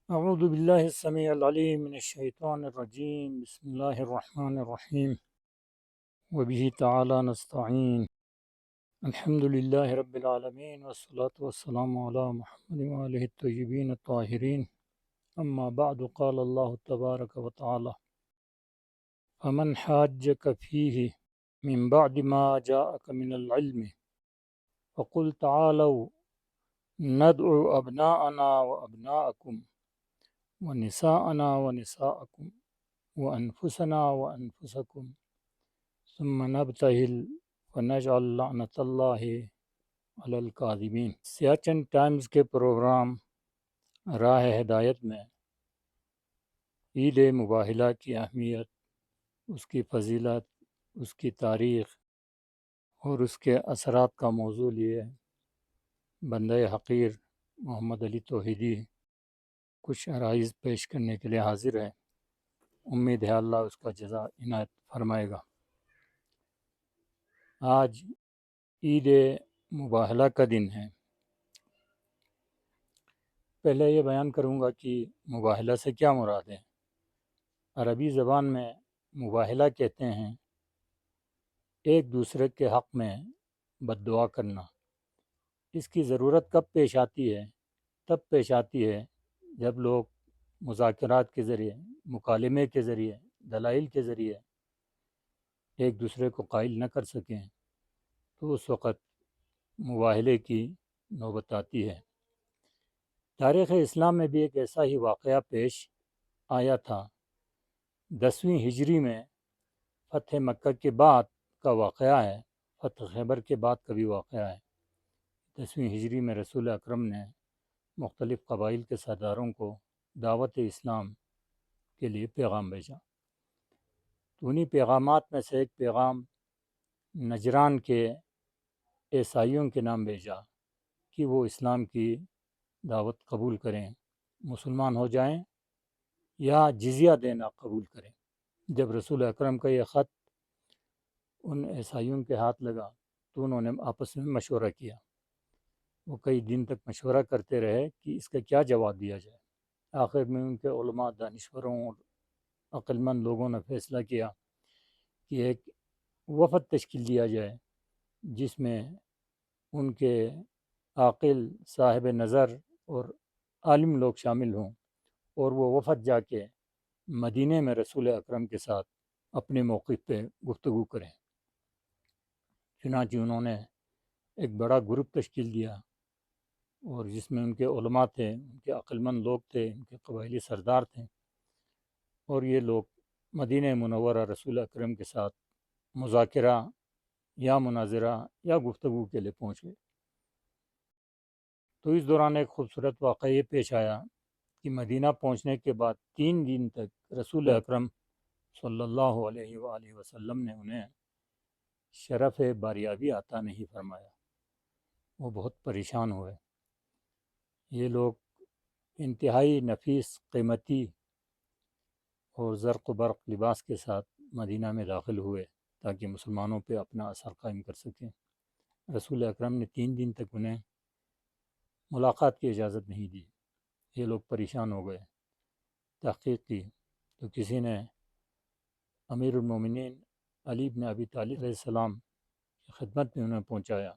اعوذ باللہ السمیع العلیم من الشیطان الرجیم بسم اللہ الرحمن الرحیم وبہ تعالی نستعین الحمد للہ رب العالمین والصلاة والسلام علی محمد وآلہ الطیبین الطاہرین اما بعد قال اللہ تبارک وتعالی فمن حاجک فیہ من بعد ما جاءک من العلم فقل تعالوا ندعو ابناءنا وابناءکم ونساءنا ونساءکم وأنفسنا وأنفسكم ثم نبتهل ونجعل لعنة اللہ علی الکاذبین۔ سیاچن ٹائمز کے پروگرام راہ ہدایت میں عید مباہلہ کی اہمیت، اس کی فضیلت، اس کی تاریخ اور اس کے اثرات کا موضوع لیے بندہ حقیر محمد علی توحیدی کچھ عرائض پیش کرنے کے لیے حاضر ہے۔ امید ہے اللہ اس کا جزا عنایت فرمائے گا۔ آج عید مباہلہ کا دن ہے۔ پہلے یہ بیان کروں گا کہ مباہلہ سے کیا مراد ہے۔ عربی زبان میں مباہلہ کہتے ہیں ایک دوسرے کے حق میں بد دعا کرنا۔ اس کی ضرورت کب پیش آتی ہے؟ تب پیش آتی ہے جب لوگ مذاکرات کے ذریعے، مکالمے کے ذریعے، دلائل کے ذریعے ایک دوسرے کو قائل نہ کر سکیں، تو اس وقت مباہلے کی نوبت آتی ہے۔ تاریخ اسلام میں بھی ایک ایسا ہی واقعہ پیش آیا تھا۔ 10ویں ہجری میں فتح مکہ کے بعد کا واقعہ ہے، فتح خیبر کے بعد کا بھی واقعہ ہے۔ 10ویں ہجری میں رسول اکرم نے مختلف قبائل کے سرداروں کو دعوت اسلام کے لیے پیغام بھیجا۔ تو انہی پیغامات میں سے ایک پیغام نجران کے عیسائیوں کے نام بھیجا کہ وہ اسلام کی دعوت قبول کریں، مسلمان ہو جائیں یا جزیہ دینا قبول کریں۔ جب رسول اکرم کا یہ خط ان عیسائیوں کے ہاتھ لگا تو انہوں نے آپس میں مشورہ کیا۔ وہ کئی دن تک مشورہ کرتے رہے کہ اس کا کیا جواب دیا جائے۔ آخر میں ان کے علماء، دانشوروں اور عقل مند لوگوں نے فیصلہ کیا کہ ایک وفد تشکیل دیا جائے جس میں ان کے عاقل، صاحب نظر اور عالم لوگ شامل ہوں، اور وہ وفد جا کے مدینہ میں رسول اکرم کے ساتھ اپنے موقف پہ گفتگو کریں۔ چنانچہ انہوں نے ایک بڑا گروپ تشکیل دیا، اور جس میں ان کے علماء تھے، ان کے عقل مند لوگ تھے، ان کے قبائلی سردار تھے، اور یہ لوگ مدینہ منورہ رسول اکرم کے ساتھ مذاکرہ یا مناظرہ یا گفتگو کے لیے پہنچ گئے۔ تو اس دوران ایک خوبصورت واقعہ یہ پیش آیا کہ مدینہ پہنچنے کے بعد 3 دن تک رسول اکرم صلی اللہ علیہ وآلہ وسلم نے انہیں شرف باریابی عطا نہیں فرمایا۔ وہ بہت پریشان ہوئے۔ یہ لوگ انتہائی نفیس، قیمتی اور زرق و برق لباس کے ساتھ مدینہ میں داخل ہوئے تاکہ مسلمانوں پہ اپنا اثر قائم کر سکیں۔ رسول اکرم نے 3 دن تک انہیں ملاقات کی اجازت نہیں دی۔ یہ لوگ پریشان ہو گئے۔ تحقیق کی تو کسی نے امیر المومنین علی بن ابی طالب علیہ السلام کی خدمت میں انہیں پہنچایا۔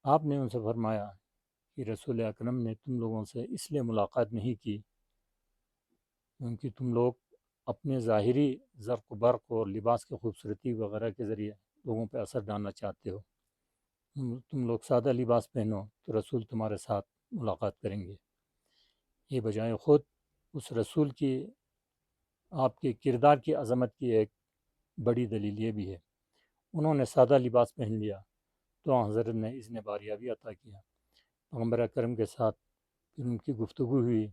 آپ نے ان سے فرمایا کہ رسول اکرم نے تم لوگوں سے اس لیے ملاقات نہیں کی کیونکہ تم لوگ اپنے ظاہری زرق و برق اور لباس کی خوبصورتی وغیرہ کے ذریعے لوگوں پہ اثر ڈالنا چاہتے ہو۔ تم لوگ سادہ لباس پہنو تو رسول تمہارے ساتھ ملاقات کریں گے۔ یہ بجائے خود اس رسول کی، آپ کے کردار کی عظمت کی ایک بڑی دلیل یہ بھی ہے۔ انہوں نے سادہ لباس پہن لیا تو حضرت نے اذن باریابی عطا کیا۔ پیغمبر اکرم کے ساتھ پھر ان کی گفتگو ہوئی۔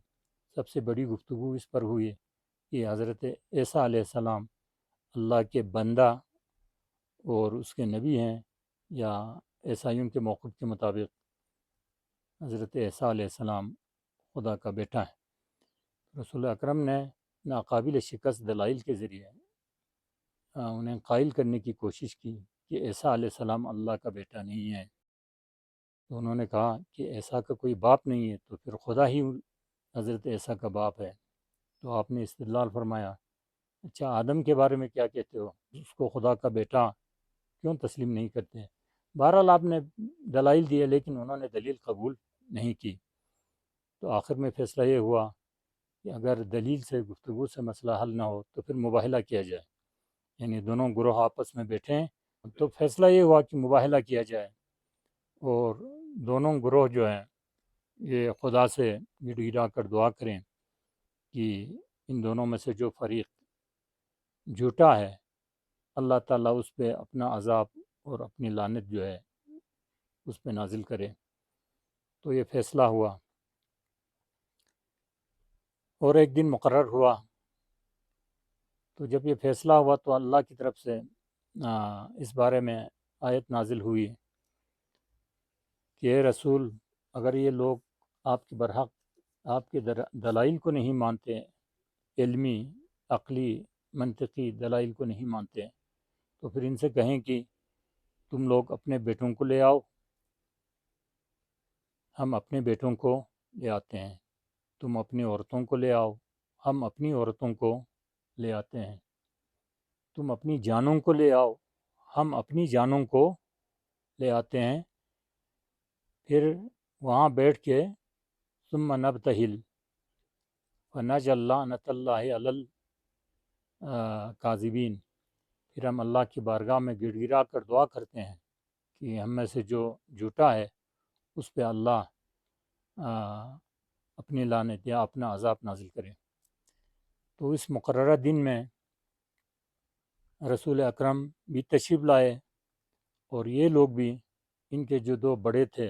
سب سے بڑی گفتگو اس پر ہوئی کہ حضرت عیسیٰ علیہ السلام اللہ کے بندہ اور اس کے نبی ہیں، یا عیسائیوں کے موقف کے مطابق حضرت عیسیٰ علیہ السلام خدا کا بیٹا ہے۔ رسول اکرم نے ناقابل شکست دلائل کے ذریعے انہیں قائل کرنے کی کوشش کی کہ عیسیٰ علیہ السلام اللہ کا بیٹا نہیں ہے۔ تو انہوں نے کہا کہ عیسیٰ کا کوئی باپ نہیں ہے تو پھر خدا ہی حضرت عیسیٰ کا باپ ہے۔ تو آپ نے استدلال فرمایا، اچھا آدم کے بارے میں کیا کہتے ہو، اس کو خدا کا بیٹا کیوں تسلیم نہیں کرتے؟ بہرحال آپ نے دلائل دیے لیکن انہوں نے دلیل قبول نہیں کی۔ تو آخر میں فیصلہ یہ ہوا کہ اگر دلیل سے، گفتگو سے مسئلہ حل نہ ہو تو پھر مباہلہ کیا جائے، یعنی دونوں گروہ آپس میں بیٹھیں۔ تو فیصلہ یہ ہوا کہ مباہلہ کیا جائے، اور دونوں گروہ جو ہیں یہ خدا سے گڑ گڑا کر دعا کریں کہ ان دونوں میں سے جو فریق جھوٹا ہے اللہ تعالیٰ اس پہ اپنا عذاب اور اپنی لعنت جو ہے اس پہ نازل کرے۔ تو یہ فیصلہ ہوا، اور ایک دن مقرر ہوا۔ تو جب یہ فیصلہ ہوا تو اللہ کی طرف سے اس بارے میں آیت نازل ہوئی کہ اے رسول، اگر یہ لوگ آپ کے برحق آپ کے دلائل کو نہیں مانتے، علمی، عقلی، منطقی دلائل کو نہیں مانتے، تو پھر ان سے کہیں کہ تم لوگ اپنے بیٹوں کو لے آؤ، ہم اپنے بیٹوں کو لے آتے ہیں، تم اپنی عورتوں کو لے آؤ، ہم اپنی عورتوں کو لے آتے ہیں، تم اپنی جانوں کو لے آؤ، ہم اپنی جانوں کو لے آتے ہیں، پھر وہاں بیٹھ کے ثم نبتہل فنجعل لعنۃ اللہ علی الکاذبین، پھر ہم اللہ کی بارگاہ میں گڑ گڑا کر دعا کرتے ہیں کہ ہم میں سے جو جھوٹا ہے اس پہ اللہ اپنی لعنت یا اپنا عذاب نازل کرے۔ تو اس مقررہ دن میں رسول اکرم بھی تشریف لائے، اور یہ لوگ بھی، ان کے جو دو بڑے تھے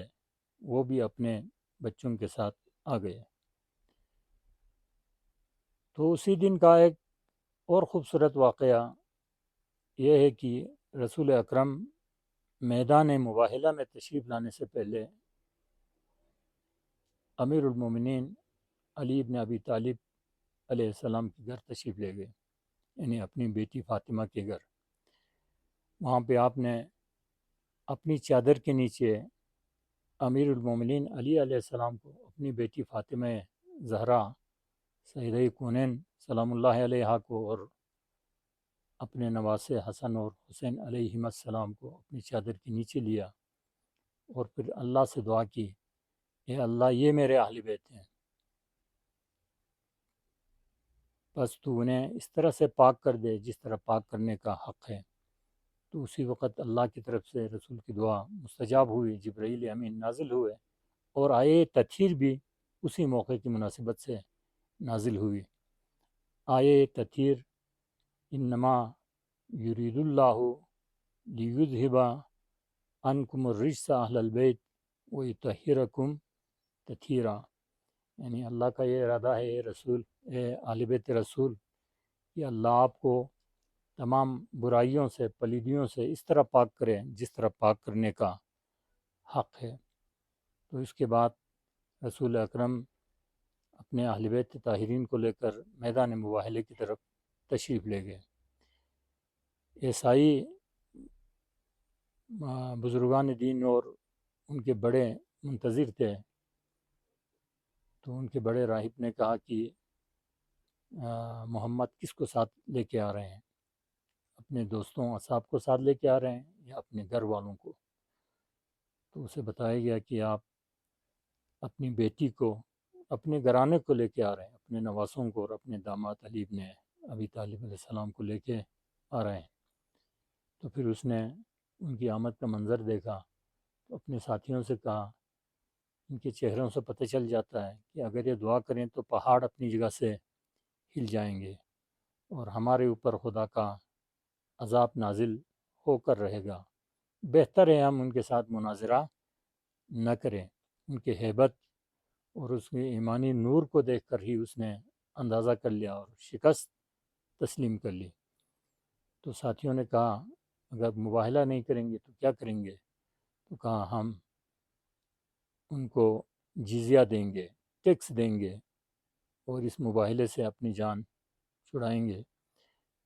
وہ بھی اپنے بچوں کے ساتھ آ گئے۔ تو اسی دن کا ایک اور خوبصورت واقعہ یہ ہے کہ رسول اکرم میدان مباہلہ میں تشریف لانے سے پہلے امیر المومنین علی بن ابی طالب علیہ السلام کے گھر تشریف لے گئے، یعنی اپنی بیٹی فاطمہ کے گھر۔ وہاں پہ آپ نے اپنی چادر کے نیچے امیر المومنین علی علیہ السلام کو اپنی بیٹی فاطمہ زہرا سیدہ کونین سلام اللہ علیہا کو اور اپنے نواسے حسن اور حسین علیہم السلام کو اپنی چادر کے نیچے لیا، اور پھر اللہ سے دعا کی، اے اللہ یہ میرے اہل بیت ہیں، بس تو انہیں اس طرح سے پاک کر دے جس طرح پاک کرنے کا حق ہے۔ تو اسی وقت اللہ کی طرف سے رسول کی دعا مستجاب ہوئی، جبرائیل امین نازل ہوئے، اور آیے تطہیر بھی اسی موقع کی مناسبت سے نازل ہوئی۔ آیے تطہیر انما یرید اللہ لیذہب عنکم الرجس اہل البیت ویطہرکم تطہیرا، یعنی اللہ کا یہ ارادہ ہے اے رسول، اے اہل بیت رسول، کہ اللہ آپ کو تمام برائیوں سے، پلیدیوں سے اس طرح پاک کرے جس طرح پاک کرنے کا حق ہے۔ تو اس کے بعد رسول اکرم اپنے اہل بیت طاہرین کو لے کر میدان مباہلے کی طرف تشریف لے گئے۔ عیسائی بزرگان دین اور ان کے بڑے منتظر تھے، تو ان کے بڑے راہب نے کہا کہ محمد کس کو ساتھ لے کے آ رہے ہیں، اپنے دوستوں اصحاب کو ساتھ لے کے آ رہے ہیں یا اپنے گھر والوں کو؟ تو اسے بتایا گیا کہ آپ اپنی بیٹی کو، اپنے گھرانے کو لے کے آ رہے ہیں، اپنے نواسوں کو اور اپنے داماد علی بن ابی طالب علیہ السلام کو لے کے آ رہے ہیں۔ تو پھر اس نے ان کی آمد کا منظر دیکھا تو اپنے ساتھیوں سے کہا، ان کے چہروں سے پتہ چل جاتا ہے کہ اگر یہ دعا کریں تو پہاڑ اپنی جگہ سے ہل جائیں گے اور ہمارے اوپر خدا کا عذاب نازل ہو کر رہے گا، بہتر ہے ہم ان کے ساتھ مناظرہ نہ کریں۔ ان کے ہیبت اور اس کے ایمانی نور کو دیکھ کر ہی اس نے اندازہ کر لیا اور شکست تسلیم کر لی۔ تو ساتھیوں نے کہا اگر مباہلہ نہیں کریں گے تو کیا کریں گے؟ تو کہا ہم ان کو جزیہ دیں گے، ٹیکس دیں گے، اور اس مباہلے سے اپنی جان چھڑائیں گے۔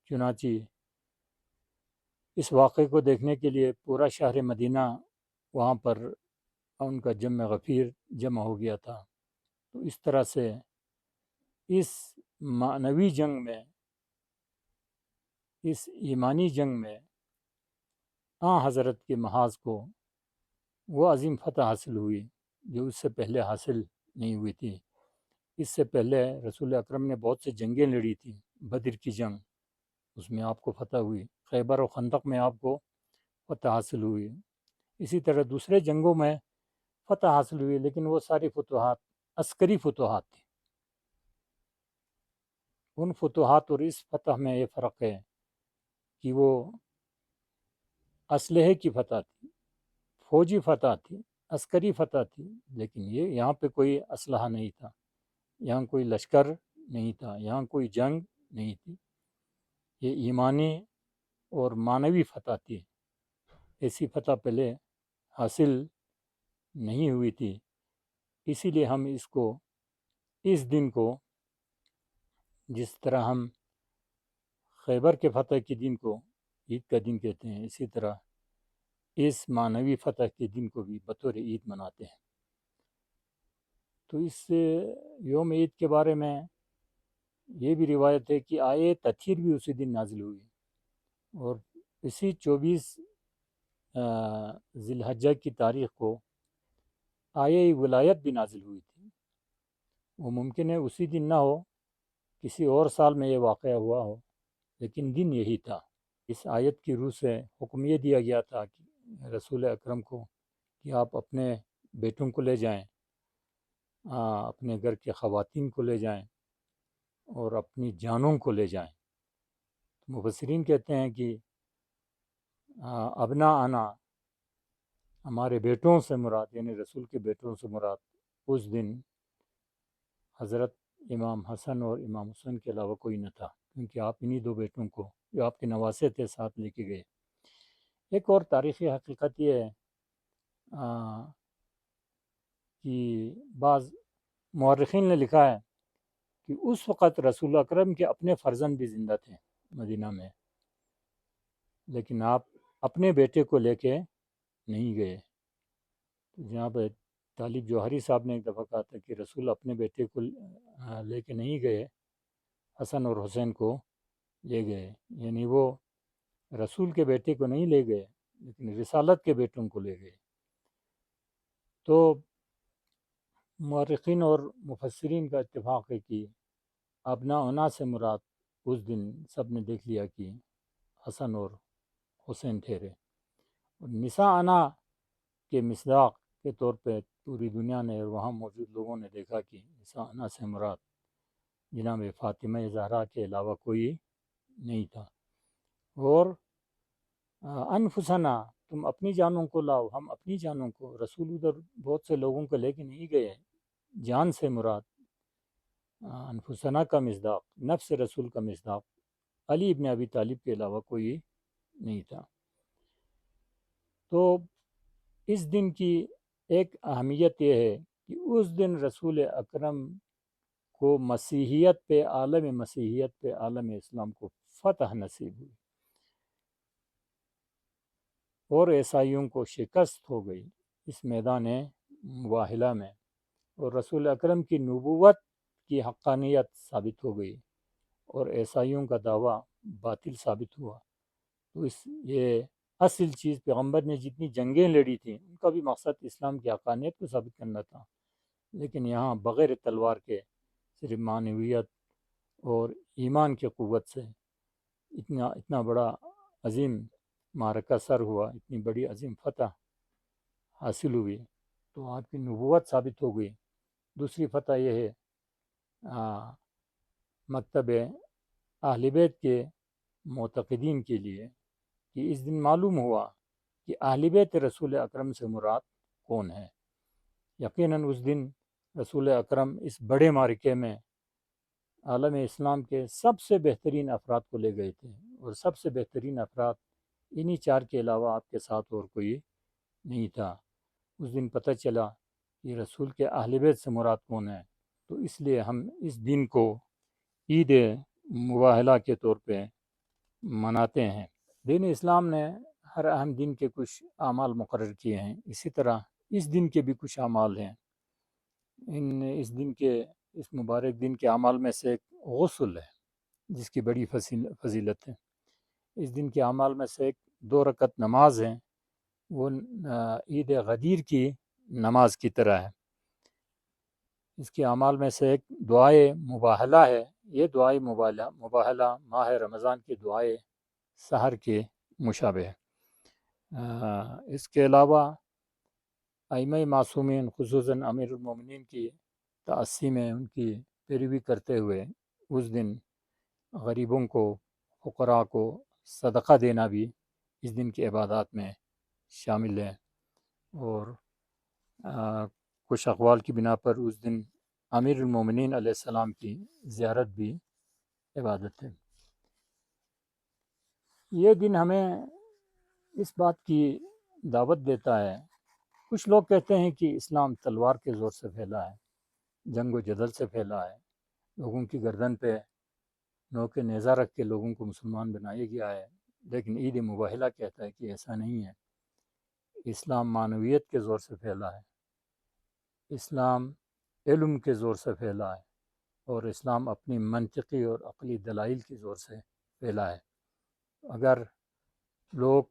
چنانچہ اس واقعے کو دیکھنے کے لیے پورا شہر مدینہ وہاں پر ان کا جمع غفیر جمع ہو گیا تھا۔ تو اس طرح سے اس معنوی جنگ میں، اس ایمانی جنگ میں حضرت کے محاذ کو وہ عظیم فتح حاصل ہوئی جو اس سے پہلے حاصل نہیں ہوئی تھی۔ اس سے پہلے رسول اکرم نے بہت سے جنگیں لڑی تھیں۔ بدر کی جنگ، اس میں آپ کو فتح ہوئی، خیبر و خندق میں آپ کو فتح حاصل ہوئی، اسی طرح دوسرے جنگوں میں فتح حاصل ہوئی، لیکن وہ ساری فتوحات عسکری فتوحات تھیں۔ ان فتوحات اور اس فتح میں یہ فرق ہے کہ وہ اسلحے کی فتح تھی، فوجی فتح تھی، عسکری فتح تھی، لیکن یہاں پہ کوئی اسلحہ نہیں تھا، یہاں کوئی لشکر نہیں تھا، یہاں کوئی جنگ نہیں تھی، یہ ایمانی اور معنوی فتح تھی۔ ایسی فتح پہلے حاصل نہیں ہوئی تھی، اسی لیے ہم اس دن کو جس طرح ہم خیبر کے فتح کے دن کو عید کا دن کہتے ہیں، اسی طرح اس معنوی فتح کے دن کو بھی بطور عید مناتے ہیں۔ تو اس یوم عید کے بارے میں یہ بھی روایت ہے کہ آیے تطہیر بھی اسی دن نازل ہوئی، اور اسی 24 ذی الحجہ کی تاریخ کو آیے ولایت بھی نازل ہوئی تھی۔ وہ ممکن ہے اسی دن نہ ہو، کسی اور سال میں یہ واقعہ ہوا ہو، لیکن دن یہی تھا۔ اس آیت کی روح سے حکم یہ دیا گیا تھا کہ رسول اکرم کو کہ آپ اپنے بیٹوں کو لے جائیں، اپنے گھر کے خواتین کو لے جائیں اور اپنی جانوں کو لے جائیں۔ مفسرین کہتے ہیں کہ ابنا انا، ہمارے بیٹوں سے مراد یعنی رسول کے بیٹوں سے مراد اس دن حضرت امام حسن اور امام حسین کے علاوہ کوئی نہ تھا، کیونکہ آپ انہی دو بیٹوں کو جو آپ کے نواسے تھے ساتھ لے کے گئے۔ ایک اور تاریخی حقیقت یہ ہے کہ بعض مورخین نے لکھا ہے کہ اس وقت رسول اکرم کے اپنے فرزند بھی زندہ تھے مدینہ میں، لیکن آپ اپنے بیٹے کو لے کے نہیں گئے۔ جہاں پہ طالب جوہری صاحب نے ایک دفعہ کہا تھا کہ رسول اپنے بیٹے کو لے کے نہیں گئے، حسن اور حسین کو لے گئے، یعنی وہ رسول کے بیٹے کو نہیں لے گئے لیکن رسالت کے بیٹوں کو لے گئے۔ تو مورخین اور مفسرین کا اتفاق ہے کہ ابنا انا سے مراد اس دن سب نے دیکھ لیا کہ حسن اور حسین ٹھہرے، اور نساء انا کے مصداق کے طور پہ پوری دنیا نے اور وہاں موجود لوگوں نے دیکھا کہ نساء انا سے مراد جناب فاطمہ زہرا کے علاوہ کوئی نہیں تھا۔ اور انفسنا، تم اپنی جانوں کو لاؤ، ہم اپنی جانوں کو، رسول ادھر بہت سے لوگوں کو لے کے نہیں گئے، جان سے مراد انفسنا کا مصداق، نفس رسول کا مصداق علی ابن ابی طالب کے علاوہ کوئی نہیں تھا۔ تو اس دن کی ایک اہمیت یہ ہے کہ اس دن رسول اکرم کو مسیحیت پہ، عالم مسیحیت پہ، عالم اسلام کو فتح نصیب ہوئی اور عیسائیوں کو شکست ہو گئی اس میدان مواہلہ میں، اور رسول اکرم کی نبوت کی حقانیت ثابت ہو گئی اور عیسائیوں کا دعویٰ باطل ثابت ہوا۔ تو یہ اصل چیز، پیغمبر نے جتنی جنگیں لڑی تھیں ان کا بھی مقصد اسلام کی حقانیت کو ثابت کرنا تھا، لیکن یہاں بغیر تلوار کے صرف معنویت اور ایمان کی قوت سے اتنا بڑا عظیم معرکہ سر ہوا، اتنی بڑی عظیم فتح حاصل ہوئی، تو آپ کی نبوت ثابت ہو گئی۔ دوسری فتح یہ ہے مکتب اہل بیت کے معتقدین کے لیے کہ اس دن معلوم ہوا کہ اہل بیت رسول اکرم سے مراد کون ہے۔ یقیناً اس دن رسول اکرم اس بڑے معرکے میں عالم اسلام کے سب سے بہترین افراد کو لے گئے تھے، اور سب سے بہترین افراد انہی چار کے علاوہ آپ کے ساتھ اور کوئی نہیں تھا۔ اس دن پتہ چلا کہ رسول کے اہل بیت سے مراد کون ہے، تو اس لیے ہم اس دن کو عید مباہلہ کے طور پہ مناتے ہیں۔ دین اسلام نے ہر اہم دن کے کچھ اعمال مقرر کیے ہیں، اسی طرح اس دن کے بھی کچھ اعمال ہیں۔ اس دن کے اس مبارک دن کے اعمال میں سے ایک غسل ہے جس کی بڑی فضیلت ہے۔ اس دن کے اعمال میں سے ایک 2 رکعت نماز ہے، وہ عید غدیر کی نماز کی طرح ہے۔ اس کے اعمال میں سے ایک دعائے مباہلہ ہے، یہ دعائے مباہلہ ماہ رمضان کی دعائے سحر کے مشابہ ہے۔ اس کے علاوہ ائمہ معصومین خصوصاً امیر المومنین کی تأسی میں ان کی پیروی کرتے ہوئے اس دن غریبوں کو، فقراء کو صدقہ دینا بھی اس دن کی عبادات میں شامل ہے، اور کچھ اقوال کی بنا پر اس دن امیر المومنین علیہ السلام کی زیارت بھی عبادت ہے۔ یہ دن ہمیں اس بات کی دعوت دیتا ہے، کچھ لوگ کہتے ہیں کہ اسلام تلوار کے زور سے پھیلا ہے، جنگ و جدل سے پھیلا ہے، لوگوں کی گردن پہ نوک نیزہ رکھ کے لوگوں کو مسلمان بنایا گیا ہے، لیکن عید مباہلہ کہتا ہے کہ ایسا نہیں ہے۔ اسلام معنویت کے زور سے پھیلا ہے، اسلام علم کے زور سے پھیلا ہے، اور اسلام اپنی منطقی اور عقلی دلائل کے زور سے پھیلا ہے۔ اگر لوگ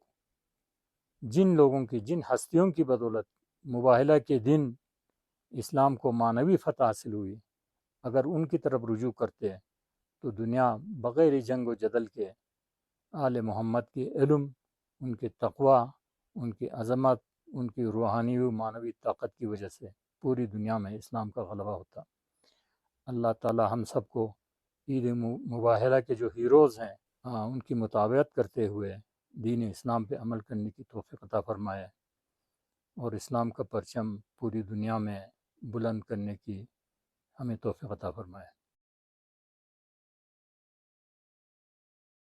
جن ہستیوں کی بدولت مباہلہ کے دن اسلام کو معنوی فتح حاصل ہوئی، اگر ان کی طرف رجوع کرتے ہیں تو دنیا بغیر جنگ و جدل کے آل محمد کے علم، ان کے تقوی، ان کی عظمت، ان کی روحانی و معنوی طاقت کی وجہ سے پوری دنیا میں اسلام کا غلبہ ہوتا۔ اللہ تعالی ہم سب کو عید مباہلہ کے جو ہیروز ہیں ان کی مطابقت کرتے ہوئے دین اسلام پہ عمل کرنے کی توفیق عطا فرمائے، اور اسلام کا پرچم پوری دنیا میں بلند کرنے کی ہمیں توفیق عطا فرمائے۔